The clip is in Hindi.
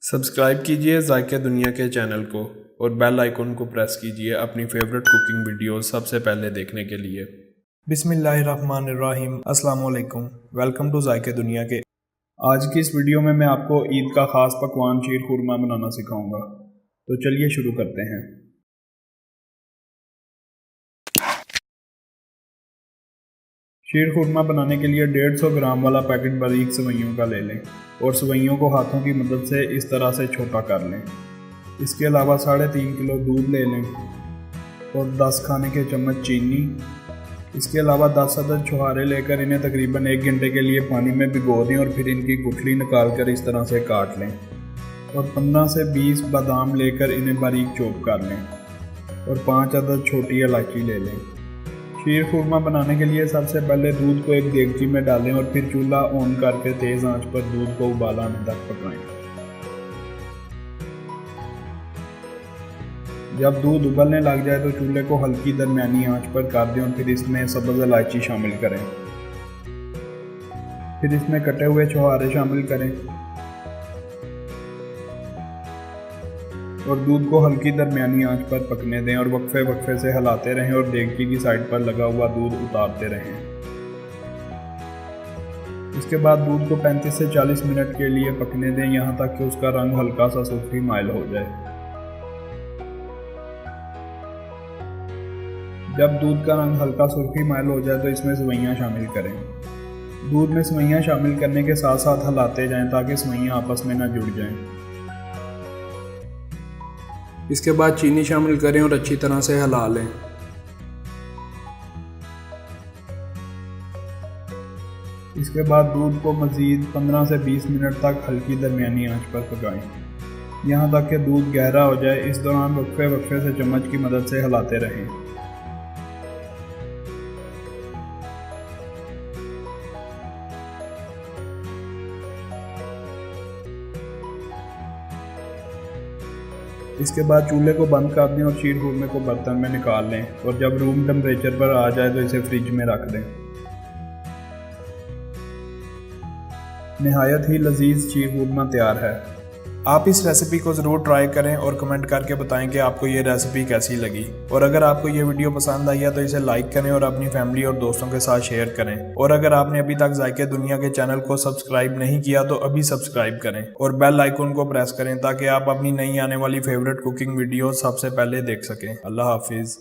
सब्सक्राइब कीजिए ज़ायक़े दुनिया के चैनल को और बेल आइकन को प्रेस कीजिए अपनी फेवरेट कुकिंग वीडियोस सबसे पहले देखने के लिए। बिस्मिल्लाहिर्रहमानिर्रहीम, अस्सलाम वालेकुम। वेलकम टू ज़ायक़े दुनिया के। आज की इस वीडियो में मैं आपको ईद का ख़ास पकवान शीर खुरमा बनाना सिखाऊंगा। तो चलिए शुरू करते हैं। शीर खुरमा बनाने के लिए 150 ग्राम वाला पैकेट बारीक सेवइयों का ले लें और सेवइयों को हाथों की मदद से इस तरह से छोटा कर लें। इसके अलावा 3.5 किलो दूध ले लें और 10 खाने के चम्मच चीनी। इसके अलावा 10 अदद छुहारे लेकर इन्हें तकरीबन 1 घंटे के लिए पानी में भिगो दें और फिर इनकी गुठली निकाल कर इस तरह से काट लें और 15 से 20 बादाम लेकर इन्हें बारीक चॉप कर लें और 5 अदद छोटी इलायची ले लें। शीर खुरमा बनाने के लिए सबसे पहले दूध को एक देगची में डालें और फिर चूल्हा ऑन करके तेज़ आंच पर दूध को उबाल आने तक पकाएं। जब दूध उबलने लग जाए तो चूल्हे को हल्की दरमियानी आंच पर कर दें और फिर इसमें सब्ज़ इलायची शामिल करें। फिर इसमें कटे हुए छुहारे शामिल करें और दूध को हल्की दरमियानी आंच पर पकने दें और वक्फे वक्फे से हिलाते रहें और देगची की साइड पर लगा हुआ दूध उतारते रहें। इसके बाद दूध को 35 से 40 मिनट के लिए पकने दें, यहाँ तक कि उसका रंग हल्का सा सूखी माइल हो जाए। जब दूध का रंग हल्का सुर्खी माइल हो जाए तो इसमें सेवइयाँ शामिल करें। दूध में सेवइयाँ शामिल करने के साथ साथ हिलाते जाएं ताकि सेवइयाँ आपस में न जुड़ जाएं। इसके बाद चीनी शामिल करें और अच्छी तरह से हिला लें। इसके बाद दूध को मज़ीद 15 से 20 मिनट तक हल्की दरमियानी आंच पर पकाएं, यहाँ तक कि दूध गहरा हो जाए। इस दौरान वक्फे वक्फे से चम्मच की मदद से हिलाते रहें। इसके बाद चूल्हे को बंद कर दें और शीर खुरमे को बर्तन में निकाल लें और जब रूम टेम्परेचर पर आ जाए तो इसे फ्रिज में रख दें। निहायत ही लजीज शीर खुरमा तैयार है। आप इस रेसिपी को ज़रूर ट्राई करें और कमेंट करके बताएं कि आपको ये रेसिपी कैसी लगी। और अगर आपको ये वीडियो पसंद आई है तो इसे लाइक करें और अपनी फैमिली और दोस्तों के साथ शेयर करें। और अगर आपने अभी तक ज़ायक़े दुनिया के चैनल को सब्सक्राइब नहीं किया तो अभी सब्सक्राइब करें और बेल आइकन को प्रेस करें ताकि आप अपनी नई आने वाली फेवरेट कुकिंग वीडियो सबसे पहले देख सकें। अल्लाह हाफिज़।